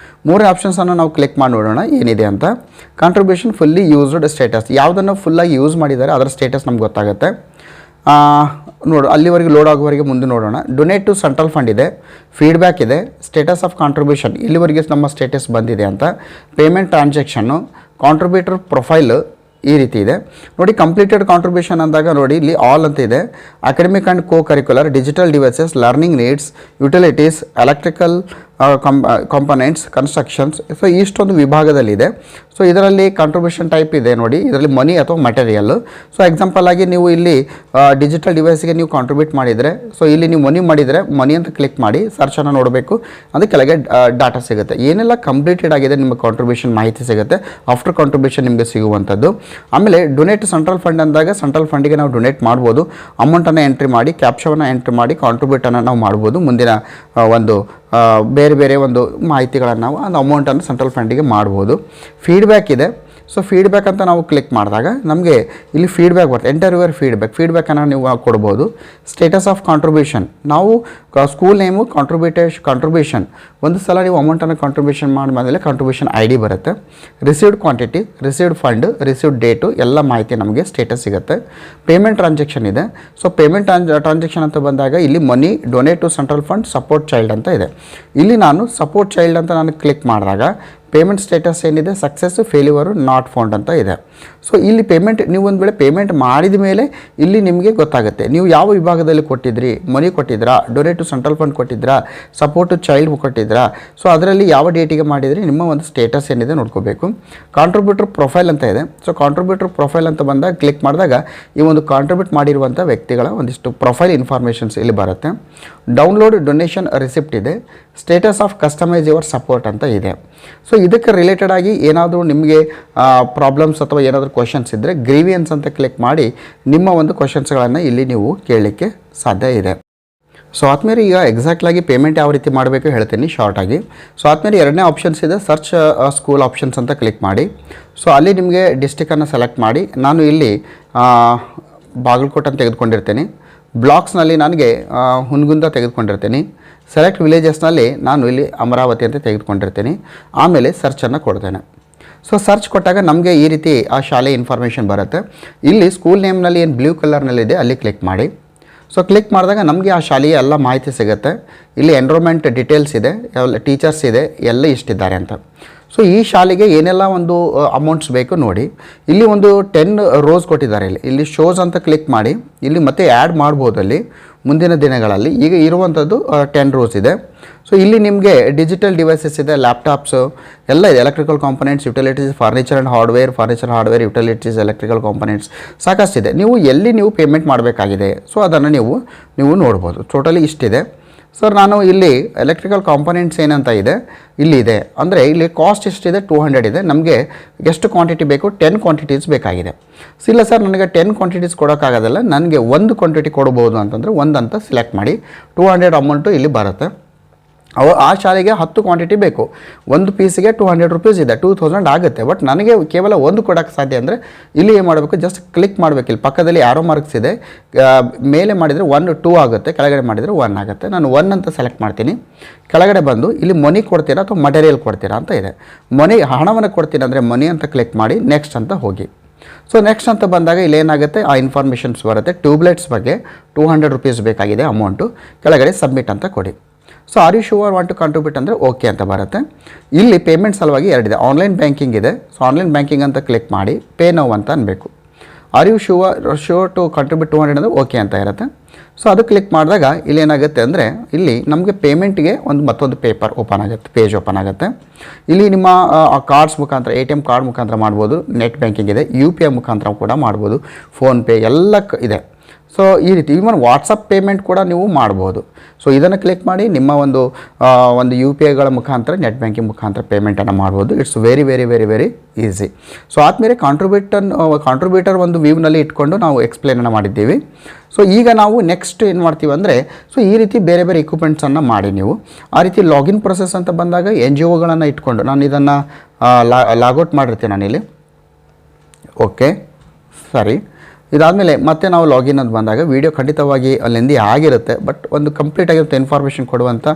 ಮೂರನೇ ಆಪ್ಷನ್ಸನ್ನು ನಾವು ಕ್ಲಿಕ್ ಮಾಡಿ ನೋಡೋಣ ಏನಿದೆ ಅಂತ. ಕಾಂಟ್ರಿಬ್ಯೂಷನ್ ಫುಲ್ಲಿ ಯೂಸ್ಡ್ ಸ್ಟೇಟಸ್, ಯಾವುದನ್ನು ಫುಲ್ಲಾಗಿ ಯೂಸ್ ಮಾಡಿದ್ದಾರೆ ಅದರ ಸ್ಟೇಟಸ್ ನಮ್ಗೆ ಗೊತ್ತಾಗುತ್ತೆ. ಅಲ್ಲಿವರೆಗೆ ಲೋಡ್ ಆಗುವವರೆಗೆ ಮುಂದೆ ನೋಡೋಣ. ಡೊನೇಟ್ ಟು ಸೆಂಟ್ರಲ್ ಫಂಡ್ ಇದೆ, ಫೀಡ್ಬ್ಯಾಕ್ ಇದೆ, ಸ್ಟೇಟಸ್ ಆಫ್ ಕಾಂಟ್ರಿಬ್ಯೂಷನ್ ಇಲ್ಲಿವರೆಗೆ ನಮ್ಮ ಸ್ಟೇಟಸ್ ಬಂದಿದೆ ಅಂತ, ಪೇಮೆಂಟ್ ಟ್ರಾನ್ಸಾಕ್ಷನ್ನು, ಕಾಂಟ್ರಿಬ್ಯೂಟರ್ ಪ್ರೊಫೈಲ್ ಈ ರೀತಿ ಇದೆ ನೋಡಿ. ಕಂಪ್ಲೀಟೆಡ್ ಕಾಂಟ್ರಿಬ್ಯೂಷನ್ ಅಂದಾಗ ನೋಡಿ ಇಲ್ಲಿ ಆಲ್ ಅಂತ ಇದೆ. Academic and cocurricular, digital devices, learning needs, utilities, electrical components, constructions. So ಇಷ್ಟೊಂದು ವಿಭಾಗದಲ್ಲಿದೆ. ಸೊ ಇದರಲ್ಲಿ ಕಾಂಟ್ರಿಬ್ಯೂಷನ್ ಟೈಪ್ ಇದೆ ನೋಡಿ, ಇದರಲ್ಲಿ ಮನಿ ಅಥವಾ ಮಟೀರಿಯಲ್ಲು. ಸೊ ಎಕ್ಸಾಂಪಲ್ ಆಗಿ ನೀವು ಇಲ್ಲಿ ಡಿಜಿಟಲ್ ಡಿವೈಸ್ಗೆ ನೀವು ಕಾಂಟ್ರಿಬ್ಯೂಟ್ ಮಾಡಿದರೆ, ಸೊ ಇಲ್ಲಿ ನೀವು ಮನಿ ಮಾಡಿದರೆ ಮನಿ ಅಂತ ಕ್ಲಿಕ್ ಮಾಡಿ ಸರ್ಚನ್ನು ನೋಡಬೇಕು. ಅದು ಕೆಳಗೆ ಡಾಟಾ ಸಿಗುತ್ತೆ, ಏನೆಲ್ಲ ಕಂಪ್ಲೀಟೆಡ್ ಆಗಿದೆ ನಿಮ್ಮ ಕಾಂಟ್ರಿಬ್ಯೂಷನ್ ಮಾಹಿತಿ ಸಿಗುತ್ತೆ. ಆಫ್ಟರ್ ಕಾಂಟ್ರಿಬ್ಯೂಷನ್ ನಿಮಗೆ ಸಿಗುವಂಥದ್ದು. ಆಮೇಲೆ ಡೊನೇಟ್ ಸೆಂಟ್ರಲ್ ಫಂಡ್ ಅಂದಾಗ ಸೆಂಟ್ರಲ್ ಫಂಡಿಗೆ ನಾವು ಡೊನೇಟ್ ಮಾಡ್ಬೋದು. ಅಮೌಂಟನ್ನು ಎಂಟ್ರಿ ಮಾಡಿ, ಕ್ಯಾಪ್ಷವನ್ನು ಎಂಟ್ರಿ ಮಾಡಿ ಕಾಂಟ್ರಿಬ್ಯೂಟನ್ನು ನಾವು ಮಾಡ್ಬೋದು. ಮುಂದಿನ ಒಂದು ಬೇರೆ ಬೇರೆ ಒಂದು ಮಾಹಿತಿಗಳನ್ನು ನಾವು ಒಂದು ಅಮೌಂಟನ್ನು ಸೆಂಟ್ರಲ್ ಫಂಡಿಗೆ ಮಾಡ್ಬೋದು. ಫೀಡ್ಬ್ಯಾಕ್ ಇದೆ. ಸೊ ಫೀಡ್ಬ್ಯಾಕ್ ಅಂತ ನಾವು ಕ್ಲಿಕ್ ಮಾಡಿದಾಗ ನಮಗೆ ಇಲ್ಲಿ ಫೀಡ್ಬ್ಯಾಕ್ ಬರುತ್ತೆ. ಎಂಟರ್ ಯುವರ್ ಫೀಡ್ಬ್ಯಾಕನ್ನು ನೀವು ಕೊಡ್ಬೋದು. ಸ್ಟೇಟಸ್ ಆಫ್ ಕಾಂಟ್ರಿಬ್ಯೂಷನ್, ನಾವು ಸ್ಕೂಲ್ ನೇಮು ಕಾಂಟ್ರಿಬ್ಯೂಷನ್ ಒಂದು ಸಲ ನೀವು ಅಮೌಂಟನ್ನು ಕಾಂಟ್ರಿಬ್ಯೂಷನ್ ಮಾಡಿದ್ಮೇಲೆ ಕಾಂಟ್ರಿಬ್ಯೂಷನ್ ID ಬರುತ್ತೆ. Received quantity, received fund, received date ಎಲ್ಲ ಮಾಹಿತಿ ನಮಗೆ ಸ್ಟೇಟಸ್ ಸಿಗುತ್ತೆ. ಪೇಮೆಂಟ್ ಟ್ರಾನ್ಸಾಕ್ಷನ್ ಇದೆ. ಸೊ ಪೇಮೆಂಟ್ ಟ್ರಾನ್ಸಾಕ್ಷನ್ ಅಂತ ಬಂದಾಗ ಇಲ್ಲಿ money, donate to central fund, support child ಅಂತ ಇದೆ. ಇಲ್ಲಿ ನಾನು ಸಪೋರ್ಟ್ ಚೈಲ್ಡ್ ಅಂತ ನಾನು ಕ್ಲಿಕ್ ಮಾಡಿದಾಗ ಪೇಮೆಂಟ್ ಸ್ಟೇಟಸ್ ಏನಿದೆ ಸಕ್ಸಸ್, ಫೇಲ್ಯೂರು, ನಾಟ್ ಫೌಂಡ್ ಅಂತ ಇದೆ. ಸೊ ಇಲ್ಲಿ ಪೇಮೆಂಟ್ ನೀವು ಒಂದು ವೇಳೆ ಪೇಮೆಂಟ್ ಮಾಡಿದ ಮೇಲೆ ಇಲ್ಲಿ ನಿಮಗೆ ಗೊತ್ತಾಗುತ್ತೆ ನೀವು ಯಾವ ವಿಭಾಗದಲ್ಲಿ ಕೊಟ್ಟಿದ್ರಿ. ಮನಿ ಕೊಟ್ಟಿದ್ರಾ, ಡೊನೇಟ್ ಟು ಸೆಂಟ್ರಲ್ ಫಂಡ್ ಕೊಟ್ಟಿದ್ರಾ, ಸಪೋರ್ಟ್ ಟು ಚೈಲ್ಡ್ ಕೊಟ್ಟಿದ್ರಾ. ಸೊ ಅದರಲ್ಲಿ ಯಾವ ಡೇಟಿಗೆ ಮಾಡಿದರೆ ನಿಮ್ಮ ಒಂದು ಸ್ಟೇಟಸ್ ಏನಿದೆ ನೋಡ್ಕೋಬೇಕು. ಕಾಂಟ್ರಿಬ್ಯೂಟರ್ ಪ್ರೊಫೈಲ್ ಅಂತ ಇದೆ. ಸೊ ಕಾಂಟ್ರಿಬ್ಯೂಟರ್ ಪ್ರೊಫೈಲ್ ಅಂತ ಬಂದಾಗ ಕ್ಲಿಕ್ ಮಾಡಿದಾಗ ಈ ಒಂದು ಕಾಂಟ್ರಿಬ್ಯೂಟ್ ಮಾಡಿರುವಂಥ ವ್ಯಕ್ತಿಗಳ ಒಂದಿಷ್ಟು ಪ್ರೊಫೈಲ್ ಇನ್ಫಾರ್ಮೇಷನ್ಸ್ ಇಲ್ಲಿ ಬರುತ್ತೆ. ಡೌನ್ಲೋಡ್ ಡೊನೇಷನ್ ರಿಸಿಪ್ಟ್ ಇದೆ. Status of customise your support ಅಂತ ಇದೆ. ಸೊ ಇದಕ್ಕೆ ರಿಲೇಟೆಡ್ ಆಗಿ ಏನಾದರೂ ನಿಮಗೆ ಪ್ರಾಬ್ಲಮ್ಸ್ ಅಥವಾ ಏನಾದರೂ ಕ್ವಶನ್ಸ್ ಇದ್ದರೆ ಗ್ರೀವಿಯನ್ಸ್ ಅಂತ ಕ್ಲಿಕ್ ಮಾಡಿ ನಿಮ್ಮ ಒಂದು ಕ್ವಶನ್ಸ್ಗಳನ್ನು ಇಲ್ಲಿ ನೀವು ಕೇಳಲಿಕ್ಕೆ ಸಾಧ್ಯ ಇದೆ. ಸೊ ಆದ್ಮೇಲೆ ಈಗ ಎಕ್ಸಾಕ್ಟ್ಲಾಗಿ ಪೇಮೆಂಟ್ ಯಾವ ರೀತಿ ಮಾಡಬೇಕು ಹೇಳ್ತೀನಿ ಶಾರ್ಟಾಗಿ. ಸೊ ಆದ್ಮೇಲೆ ಎರಡನೇ ಆಪ್ಷನ್ಸ್ ಇದೆ, ಸರ್ಚ್ ಸ್ಕೂಲ್ ಆಪ್ಷನ್ಸ್ ಅಂತ ಕ್ಲಿಕ್ ಮಾಡಿ. ಸೊ ಅಲ್ಲಿ ನಿಮಗೆ ಡಿಸ್ಟಿಕನ್ನು ಸೆಲೆಕ್ಟ್ ಮಾಡಿ. ನಾನು ಇಲ್ಲಿ ಬಾಗಲಕೋಟೆ ಅಂತ ತೆಗೆದುಕೊಂಡಿರ್ತೀನಿ. ಬ್ಲಾಕ್ಸ್ನಲ್ಲಿ ನನಗೆ ಹುನಗುಂದ ತೆಗೆದುಕೊಂಡಿರ್ತೀನಿ. ಸೆಲೆಕ್ಟ್ ವಿಲೇಜಸ್ನಲ್ಲಿ ನಾನು ಇಲ್ಲಿ ಅಮರಾವತಿ ಅಂತ ತೆಗೆದುಕೊಂಡಿರ್ತೀನಿ. ಆಮೇಲೆ ಸರ್ಚನ್ನು ಕೊಡ್ತೇನೆ. ಸೊ ಸರ್ಚ್ ಕೊಟ್ಟಾಗ ನಮಗೆ ಈ ರೀತಿ ಆ ಶಾಲೆ ಇನ್ಫಾರ್ಮೇಷನ್ ಬರುತ್ತೆ. ಇಲ್ಲಿ ಸ್ಕೂಲ್ ನೇಮ್ನಲ್ಲಿ ಏನು ಬ್ಲೂ ಕಲರ್ನಲ್ಲಿದೆ ಅಲ್ಲಿ ಕ್ಲಿಕ್ ಮಾಡಿ. ಸೊ ಕ್ಲಿಕ್ ಮಾಡಿದಾಗ ನಮಗೆ ಆ ಶಾಲೆಯ ಎಲ್ಲ ಮಾಹಿತಿ ಸಿಗುತ್ತೆ. ಇಲ್ಲಿ ಎನ್ರೋಲ್ಮೆಂಟ್ ಡೀಟೇಲ್ಸ್ ಇದೆ, ಎಲ್ಲ ಟೀಚರ್ಸ್ ಇದೆ, ಎಲ್ಲ ಇಷ್ಟಿದ್ದಾರೆ ಅಂತ. ಸೊ ಈ ಶಾಲೆಗೆ ಏನೆಲ್ಲ ಒಂದು ಅಮೌಂಟ್ಸ್ ಬೇಕು ನೋಡಿ. ಇಲ್ಲಿ ಒಂದು 10 ರೋಸ್ ಕೊಟ್ಟಿದ್ದಾರೆ. ಇಲ್ಲಿ ಶೋಸ್ ಅಂತ ಕ್ಲಿಕ್ ಮಾಡಿ ಇಲ್ಲಿ ಮತ್ತೆ ಆ್ಯಡ್ ಮಾಡ್ಬೋದು ಅಲ್ಲಿ ಮುಂದಿನ ದಿನಗಳಲ್ಲಿ. ಈಗ ಇರುವಂಥದ್ದು 10 ರೋಸ್ ಇದೆ. ಸೊ ಇಲ್ಲಿ ನಿಮಗೆ ಡಿಜಿಟಲ್ ಡಿವೈಸಸ್ ಇದೆ, ಲ್ಯಾಪ್ಟಾಪ್ಸು ಎಲ್ಲ ಇದೆ, electrical components, utilities, furniture and hardware, utilities, electrical components ಸಾಕಷ್ಟಿದೆ. ನೀವು ಎಲ್ಲಿ ನೀವು ಪೇಮೆಂಟ್ ಮಾಡಬೇಕಾಗಿದೆ ಸೊ ಅದನ್ನು ನೀವು ನೋಡ್ಬೋದು. ಟೋಟಲಿ ಇಷ್ಟಿದೆ. ಸರ್ ನಾನು ಇಲ್ಲಿ ಎಲೆಕ್ಟ್ರಿಕಲ್ ಕಾಂಪೊನೆಂಟ್ಸ್ ಏನಂತ ಇದೆ ಇಲ್ಲಿದೆ ಅಂದರೆ ಇಲ್ಲಿ ಕಾಸ್ಟ್ ಎಷ್ಟಿದೆ 200 ಇದೆ. ನಮಗೆ ಎಷ್ಟು ಕ್ವಾಂಟಿಟಿ ಬೇಕು 10 ಕ್ವಾಂಟಿಟೀಸ್ ಬೇಕಾಗಿದೆ. ಸೊ ಇಲ್ಲ ಸರ್ ನನಗೆ 10 ಕ್ವಾಂಟಿಟೀಸ್ ಕೊಡೋಕ್ಕಾಗೋದಿಲ್ಲ, ನನಗೆ ಒಂದು ಕ್ವಾಂಟಿಟಿ ಕೊಡ್ಬೋದು ಅಂತಂದರೆ ಒಂದಂತ ಸೆಲೆಕ್ಟ್ ಮಾಡಿ 200 ಅಮೌಂಟು ಇಲ್ಲಿ ಬರುತ್ತೆ. ಆ ಶಾಲೆಗೆ 10 ಕ್ವಾಂಟಿಟಿ ಬೇಕು. ಒಂದು ಪೀಸಿಗೆ 200 ರೂಪೀಸ್ ಇದೆ, 2000 ಆಗುತ್ತೆ. ಬಟ್ ನನಗೆ ಕೇವಲ ಒಂದು ಕೊಡೋಕ್ಕೆ ಸಾಧ್ಯ ಅಂದರೆ ಇಲ್ಲಿ ಏನು ಮಾಡಬೇಕು, ಜಸ್ಟ್ ಕ್ಲಿಕ್ ಮಾಡಬೇಕು. ಇಲ್ಲಿ ಪಕ್ಕದಲ್ಲಿ ಆರೋ ಮಾರ್ಕ್ಸ್ ಇದೆ, ಮೇಲೆ ಮಾಡಿದರೆ 1 2 ಆಗುತ್ತೆ, ಕೆಳಗಡೆ ಮಾಡಿದರೆ 1 ಆಗುತ್ತೆ. ನಾನು 1 ಅಂತ ಸೆಲೆಕ್ಟ್ ಮಾಡ್ತೀನಿ. ಕೆಳಗಡೆ ಬಂದು ಇಲ್ಲಿ ಮನಿ ಕೊಡ್ತೀರಾ ಅಥವಾ ಮಟೀರಿಯಲ್ ಕೊಡ್ತೀರಾ ಅಂತ ಇದೆ. ಹಣವನ್ನು ಕೊಡ್ತೀನಿ ಅಂದರೆ ಮನಿ ಅಂತ ಕ್ಲಿಕ್ ಮಾಡಿ ನೆಕ್ಸ್ಟ್ ಅಂತ ಹೋಗಿ. ಸೊ ನೆಕ್ಸ್ಟ್ ಅಂತ ಬಂದಾಗ ಇಲ್ಲಿ ಏನಾಗುತ್ತೆ ಆ ಇನ್ಫಾರ್ಮೇಷನ್ಸ್ ಬರುತ್ತೆ. ಟ್ಯೂಬ್ಲೈಟ್ಸ್ ಬಗ್ಗೆ 200 ರೂಪೀಸ್ ಬೇಕಾಗಿದೆ ಅಮೌಂಟು, ಕೆಳಗಡೆ ಸಬ್ಮಿಟ್ ಅಂತ ಕೊಡಿ. So are you sure want to contribute ಅಂದರೆ ಓಕೆ ಅಂತ ಬರುತ್ತೆ. ಇಲ್ಲಿ ಪೇಮೆಂಟ್ ಸಲುವಾಗಿ ಎರಡಿದೆ, ಆನ್ಲೈನ್ ಬ್ಯಾಂಕಿಂಗ್ ಇದೆ. ಸೊ ಆನ್ಲೈನ್ ಬ್ಯಾಂಕಿಂಗ್ ಅಂತ ಕ್ಲಿಕ್ ಮಾಡಿ ಪೇ ನೌ ಅಂತ ಅನ್ಬೇಕು. Are you sure to contribute 200 ಅಂದರೆ ಓಕೆ ಅಂತ ಇರುತ್ತೆ. ಸೊ ಅದು ಕ್ಲಿಕ್ ಮಾಡಿದಾಗ ಇಲ್ಲಿ ಏನಾಗುತ್ತೆ ಅಂದರೆ ಇಲ್ಲಿ ನಮಗೆ ಪೇಮೆಂಟ್ಗೆ ಮತ್ತೊಂದು ಪೇಪರ್ ಓಪನ್ ಆಗುತ್ತೆ, ಪೇಜ್ ಓಪನ್ ಆಗುತ್ತೆ. ಇಲ್ಲಿ ನಿಮ್ಮ ಕಾರ್ಡ್ಸ್ ಮುಖಾಂತರ ATM ಕಾರ್ಡ್ ಮುಖಾಂತರ ಮಾಡ್ಬೋದು, ನೆಟ್ ಬ್ಯಾಂಕಿಂಗ್ ಇದೆ, UPI ಮುಖಾಂತರ ಕೂಡ ಮಾಡ್ಬೋದು, ಫೋನ್ಪೇ ಎಲ್ಲ ಇದೆ. ಸೊ ಈ ರೀತಿ ಇವನ್ ವಾಟ್ಸಪ್ ಪೇಮೆಂಟ್ ಕೂಡ ನೀವು ಮಾಡ್ಬೋದು. ಸೊ ಇದನ್ನು ಕ್ಲಿಕ್ ಮಾಡಿ ನಿಮ್ಮ ಒಂದು UPIಗಳ ಮುಖಾಂತರ ನೆಟ್ ಬ್ಯಾಂಕಿಂಗ್ ಮುಖಾಂತರ ಪೇಮೆಂಟನ್ನು ಮಾಡ್ಬೋದು. It's very very very very easy. So ಆದಮೇಲೆ ಕಾಂಟ್ರಿಬ್ಯೂಟರ್ ಒಂದು ವ್ಯೂನಲ್ಲಿ ಇಟ್ಕೊಂಡು ನಾವು ಎಕ್ಸ್ಪ್ಲೇನನ್ನು ಮಾಡಿದ್ದೀವಿ. ಸೊ ಈಗ ನಾವು ನೆಕ್ಸ್ಟ್ ಏನು ಮಾಡ್ತೀವಿ ಅಂದರೆ ಸೊ ಈ ರೀತಿ ಬೇರೆ ಬೇರೆ ಇಕ್ವಿಪ್ಮೆಂಟ್ಸನ್ನು ಮಾಡಿ ನೀವು ಆ ರೀತಿ ಲಾಗಿನ್ ಪ್ರೊಸೆಸ್ ಅಂತ ಬಂದಾಗ NGOಗಳನ್ನು ಇಟ್ಕೊಂಡು ನಾನು ಇದನ್ನು ಲಾಗೌಟ್ ಮಾಡಿರ್ತೀನಿ ನಾನಿಲ್ಲಿ. ಓಕೆ ಸರಿ, ಇದಾದಮೇಲೆ ಮತ್ತೆ ನಾವು ಲಾಗಿನ್ ಅಂತ ಬಂದಾಗ ವಿಡಿಯೋ ಖಂಡಿತವಾಗಿ ಲೆಂದಿ ಆಗಿರುತ್ತೆ, ಬಟ್ ಒಂದು ಕಂಪ್ಲೀಟ್ ಆಗಿರುತ್ತೆ ಇನ್ಫಾರ್ಮೇಷನ್ ಕೊಡುವಂಥ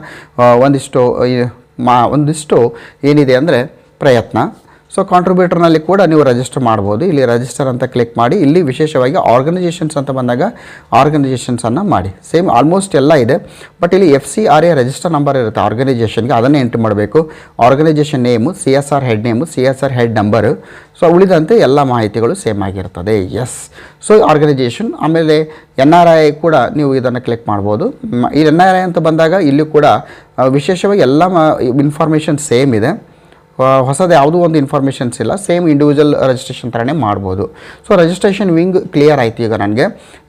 ಒಂದಿಷ್ಟು ಏನಿದೆ ಅಂದರೆ ಪ್ರಯತ್ನ. ಸೊ ಕಾಂಟ್ರಿಬ್ಯೂಟರ್ನಲ್ಲಿ ಕೂಡ ನೀವು ರಿಜಿಸ್ಟರ್ ಮಾಡ್ಬೋದು. ಇಲ್ಲಿ ರಿಜಿಸ್ಟರ್ ಅಂತ ಕ್ಲಿಕ್ ಮಾಡಿ ಇಲ್ಲಿ ವಿಶೇಷವಾಗಿ ಆರ್ಗನೈಜೇಷನ್ಸ್ ಅಂತ ಬಂದಾಗ ಆರ್ಗನೈಜೇಷನ್ಸನ್ನು ಮಾಡಿ. ಸೇಮ್ ಆಲ್ಮೋಸ್ಟ್ ಎಲ್ಲ ಇದೆ, ಬಟ್ ಇಲ್ಲಿ FCRA ರಿಜಿಸ್ಟರ್ ನಂಬರ್ ಇರುತ್ತೆ ಆರ್ಗನೈಜೇಷನ್ಗೆ, ಅದನ್ನೇ ಎಂಟ್ರಿ ಮಾಡಬೇಕು. Organisation name, CSR head name, CSR head number. So ಉಳಿದಂತೆ ಎಲ್ಲ ಮಾಹಿತಿಗಳು ಸೇಮ್ ಆಗಿರ್ತದೆ. ಎಸ್. ಸೊ ಆರ್ಗನೈಜೇಷನ್ ಆಮೇಲೆ NRI ಕೂಡ ನೀವು ಇದನ್ನು ಕ್ಲಿಕ್ ಮಾಡ್ಬೋದು. ಈ NRI ಅಂತ ಬಂದಾಗ ಇಲ್ಲಿ ಕೂಡ ವಿಶೇಷವಾಗಿ ಎಲ್ಲ ಇನ್ಫಾರ್ಮೇಷನ್ ಸೇಮ್ ಇದೆ, ಹೊಸದು ಯಾವುದೂ ಒಂದು ಇನ್ಫಾರ್ಮೇಷನ್ಸ್ ಇಲ್ಲ, ಸೇಮ್ ಇಂಡಿವಿಜುವಲ್ ರಿಜಿಸ್ಟ್ರೇಷನ್ ಥರನೇ ಮಾಡ್ಬೋದು. ಸೊ ರಿಜಿಸ್ಟ್ರೇಷನ್ ವಿಂಗ್ ಕ್ಲಿಯರ್ ಆಯಿತು.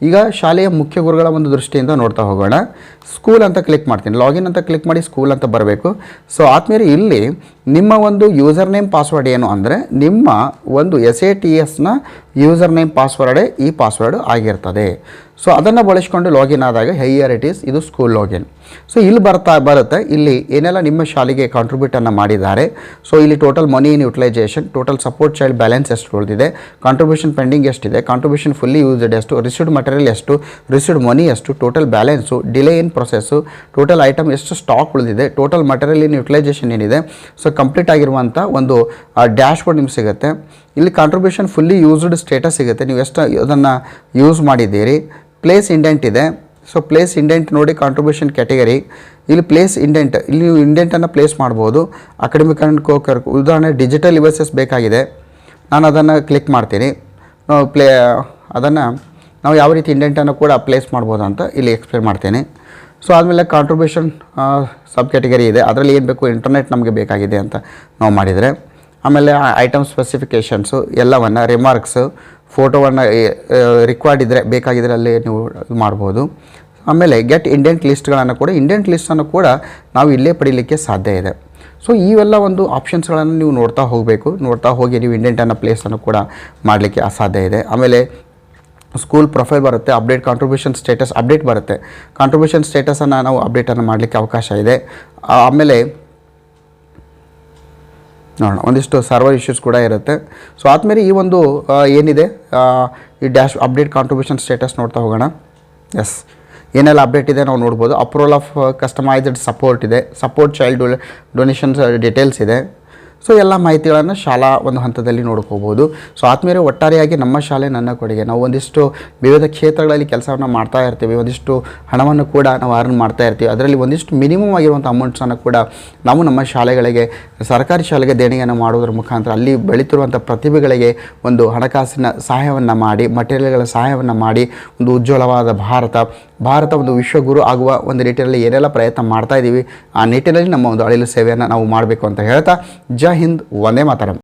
ಈಗ ಶಾಲೆಯ ಮುಖ್ಯ ಗುರುಗಳ ಒಂದು ದೃಷ್ಟಿಯಿಂದ ನೋಡ್ತಾ ಹೋಗೋಣ. ಸ್ಕೂಲ್ ಅಂತ ಕ್ಲಿಕ್ ಮಾಡ್ತೀನಿ, ಲಾಗಿನ್ ಅಂತ ಕ್ಲಿಕ್ ಮಾಡಿ ಸ್ಕೂಲ್ ಅಂತ ಬರಬೇಕು. ಸೊ ಆದಮೇಲೆ ಇಲ್ಲಿ ನಿಮ್ಮ ಒಂದು ಯೂಸರ್ ನೇಮ್ ಪಾಸ್ವರ್ಡ್ ಏನು ಅಂದರೆ ನಿಮ್ಮ ಒಂದು SATSನ ಯೂಸರ್ ನೇಮ್ ಪಾಸ್ವರ್ಡೇ ಈ ಪಾಸ್ವರ್ಡ್ ಆಗಿರ್ತದೆ. ಸೊ ಅದನ್ನು ಬಳಸ್ಕೊಂಡು ಲಾಗಿನ್ ಆದಾಗ ಹೈಯರ್ ಇಟ್ ಈಸ್, ಇದು ಸ್ಕೂಲ್ ಲಾಗಿನ್. ಸೊ ಇಲ್ಲಿ ಬರುತ್ತೆ ಇಲ್ಲಿ ಏನೆಲ್ಲ ನಿಮ್ಮ ಶಾಲೆಗೆ ಕಾಂಟ್ರಿಬ್ಯೂಟನ್ನು ಮಾಡಿದ್ದಾರೆ. ಸೊ ಇಲ್ಲಿ total money in utilisation, total support child balance ಎಷ್ಟು ಉಳಿದಿದೆ, ಕಾಂಟ್ರಿಬ್ಯೂಷನ್ ಪೆಂಡಿಂಗ್ ಎಷ್ಟಿದೆ, ಕಾಂಟ್ರಿಬ್ಯೂಷನ್ ಫುಲ್ಲಿ ಯೂಸ್ಡ್ ಎಷ್ಟು, ರಿಸೀವ್ಡ್ ಮಟೀರಿಯಲ್ ಎಷ್ಟು, ರಿಸೀವ್ಡ್ ಮನಿ ಎಷ್ಟು, total balance, delay in process, total item ಎಷ್ಟು ಸ್ಟಾಕ್ ಉಳಿದಿದೆ, ಟೋಟಲ್ ಮಟೀರಿಯಲ್ ಇನ್ ಯುಟಿಲೈಸೇಷನ್ ಏನಿದೆ. ಸೊ ಕಂಪ್ಲೀಟ್ ಆಗಿರುವಂಥ ಒಂದು ಡ್ಯಾಶ್ ಬೋರ್ಡ್ ನಿಮ್ಗೆ ಸಿಗುತ್ತೆ. ಇಲ್ಲಿ ಕಾಂಟ್ರಿಬ್ಯೂಷನ್ ಫುಲ್ಲಿ ಯೂಸ್ಡ್ ಸ್ಟೇಟಸ್ ಸಿಗುತ್ತೆ, ನೀವು ಎಷ್ಟು ಅದನ್ನು ಯೂಸ್ ಮಾಡಿದ್ದೀರಿ. ಪ್ಲೇಸ್ ಇಂಡೆಂಟ್ ಇದೆ. ಸೊ ಪ್ಲೇಸ್ ಇಂಡೆಂಟ್ ನೋಡಿ, ಕಾಂಟ್ರಿಬ್ಯೂಷನ್ ಕ್ಯಾಟಗರಿ, ಇಲ್ಲಿ ಪ್ಲೇಸ್ ಇಂಡೆಂಟ್, ಇಲ್ಲಿ ನೀವು ಇಂಡೆಂಟನ್ನು ಪ್ಲೇಸ್ ಮಾಡ್ಬೋದು. ಅಕಾಡೆಮಿಕ್ ಆ್ಯಂಡ್ ಉದಾಹರಣೆ ಡಿಜಿಟಲ್ ಡಿವೈಸಸ್ ಬೇಕಾಗಿದೆ, ನಾನು ಅದನ್ನು ಕ್ಲಿಕ್ ಮಾಡ್ತೀನಿ. ಅದನ್ನು ನಾವು ಯಾವ ರೀತಿ ಇಂಡೆಂಟನ್ನು ಕೂಡ ಪ್ಲೇಸ್ ಮಾಡ್ಬೋದು ಅಂತ ಇಲ್ಲಿ ಎಕ್ಸ್ಪ್ಲೇನ್ ಮಾಡ್ತೀನಿ. ಸೊ ಆದಮೇಲೆ ಕಾಂಟ್ರಿಬ್ಯೂಷನ್ ಸಬ್ ಕ್ಯಾಟಗರಿ ಇದೆ, ಅದರಲ್ಲಿ ಏನು ಬೇಕು, ಇಂಟರ್ನೆಟ್ ನಮಗೆ ಬೇಕಾಗಿದೆ ಅಂತ ನಾವು ಮಾಡಿದರೆ. ಆಮೇಲೆ ಐಟಮ್ ಸ್ಪೆಸಿಫಿಕೇಷನ್ಸು ಎಲ್ಲವನ್ನು, ರಿಮಾರ್ಕ್ಸು, ಫೋಟೋವನ್ನು ರಿಕ್ವೈರ್ಡ್ ಇದ್ದರೆ ಬೇಕಾಗಿದ್ದರೆ ಅಲ್ಲಿ ನೀವು ಮಾಡ್ಬೋದು. ಆಮೇಲೆ ಗೆಟ್ ಇಂಡೆಂಟ್ ಲಿಸ್ಟ್ಗಳನ್ನು ಕೂಡ, ಇಂಡೆಂಟ್ ಲಿಸ್ಟನ್ನು ಕೂಡ ನಾವು ಇಲ್ಲೇ ಪಡೀಲಿಕ್ಕೆ ಸಾಧ್ಯ ಇದೆ. ಸೊ ಇವೆಲ್ಲ ಒಂದು ಆಪ್ಷನ್ಸ್ಗಳನ್ನು ನೀವು ನೋಡ್ತಾ ಹೋಗಿ ನೀವು ಇಂಡೆಂಟನ್ನು ಪ್ಲೇಸನ್ನು ಕೂಡ ಮಾಡಲಿಕ್ಕೆ ಸಾಧ್ಯ ಇದೆ. ಆಮೇಲೆ ಸ್ಕೂಲ್ ಪ್ರೊಫೈಲ್ ಬರುತ್ತೆ, ಅಪ್ಡೇಟ್ ಕಾಂಟ್ರಿಬ್ಯೂಷನ್ ಸ್ಟೇಟಸ್ ಅಪ್ಡೇಟ್ ಬರುತ್ತೆ, ಕಾಂಟ್ರಿಬ್ಯೂಷನ್ ಸ್ಟೇಟಸನ್ನು ನಾವು ಅಪ್ಡೇಟನ್ನು ಮಾಡಲಿಕ್ಕೆ ಅವಕಾಶ ಇದೆ. ಆಮೇಲೆ ನೋಡೋಣ, ಒಂದಿಷ್ಟು ಸರ್ವರ್ ಇಶ್ಯೂಸ್ ಕೂಡ ಇರುತ್ತೆ. ಸೊ ಆದಮೇಲೆ ಈ ಒಂದು ಏನಿದೆ ಈ ಡ್ಯಾಶ್ ಅಪ್ಡೇಟ್ ಕಾಂಟ್ರಿಬ್ಯೂಷನ್ ಸ್ಟೇಟಸ್ ನೋಡ್ತಾ ಹೋಗೋಣ. ಎಸ್, ಏನೆಲ್ಲ ಅಪ್ಡೇಟ್ ಇದೆ ನಾವು ನೋಡ್ಬೋದು. ಅಪ್ರೂವಲ್ ಆಫ್ ಕಸ್ಟಮೈಸ್ಡ್ ಸಪೋರ್ಟ್ ಇದೆ, ಸಪೋರ್ಟ್ ಚೈಲ್ಡ್ ಡೊನೇಷನ್ಸ್ ಡೀಟೇಲ್ಸ್ ಇದೆ. ಸೊ ಎಲ್ಲ ಮಾಹಿತಿಗಳನ್ನು ಶಾಲಾ ಒಂದು ಹಂತದಲ್ಲಿ ನೋಡ್ಕೋಬೋದು. ಸೊ ಆದಮೇಲೆ ಒಟ್ಟಾರೆಯಾಗಿ ನಮ್ಮ ಶಾಲೆ ನನ್ನ ಕೊಡುಗೆ, ನಾವು ಒಂದಿಷ್ಟು ವಿವಿಧ ಕ್ಷೇತ್ರಗಳಲ್ಲಿ ಕೆಲಸವನ್ನು ಮಾಡ್ತಾ ಇರ್ತೀವಿ, ಒಂದಿಷ್ಟು ಹಣವನ್ನು ಕೂಡ ನಾವು ಅರ್ನ್ ಮಾಡ್ತಾ ಇರ್ತೀವಿ. ಅದರಲ್ಲಿ ಒಂದಿಷ್ಟು ಮಿನಿಮಮ್ ಆಗಿರುವಂಥ ಅಮೌಂಟ್ಸನ್ನು ಕೂಡ ನಾವು ನಮ್ಮ ಶಾಲೆಗಳಿಗೆ, ಸರ್ಕಾರಿ ಶಾಲೆಗೆ ದೇಣಿಗೆಯನ್ನು ಮಾಡೋದ್ರ ಮುಖಾಂತರ ಅಲ್ಲಿ ಬೆಳೀತಿರುವಂಥ ಪ್ರತಿಭೆಗಳಿಗೆ ಒಂದು ಹಣಕಾಸಿನ ಸಹಾಯವನ್ನು ಮಾಡಿ, ಮಟೀರಿಯಲ್ಗಳ ಸಹಾಯವನ್ನು ಮಾಡಿ, ಒಂದು ಉಜ್ವಲವಾದ ಭಾರತ ಒಂದು ವಿಶ್ವಗುರು ಆಗುವ ಒಂದು ನಿಟ್ಟಿನಲ್ಲಿ ಏನೆಲ್ಲ ಪ್ರಯತ್ನ ಮಾಡ್ತಾ ಇದ್ದೀವಿ, ಆ ನಿಟ್ಟಿನಲ್ಲಿ ನಮ್ಮ ಒಂದು ಅಳಿಲು ಸೇವೆಯನ್ನು ನಾವು ಮಾಡಬೇಕು ಅಂತ ಹೇಳ್ತಾ, ಜೈ ಹಿಂದ್, ವಂದೇ ಮಾತರಂ.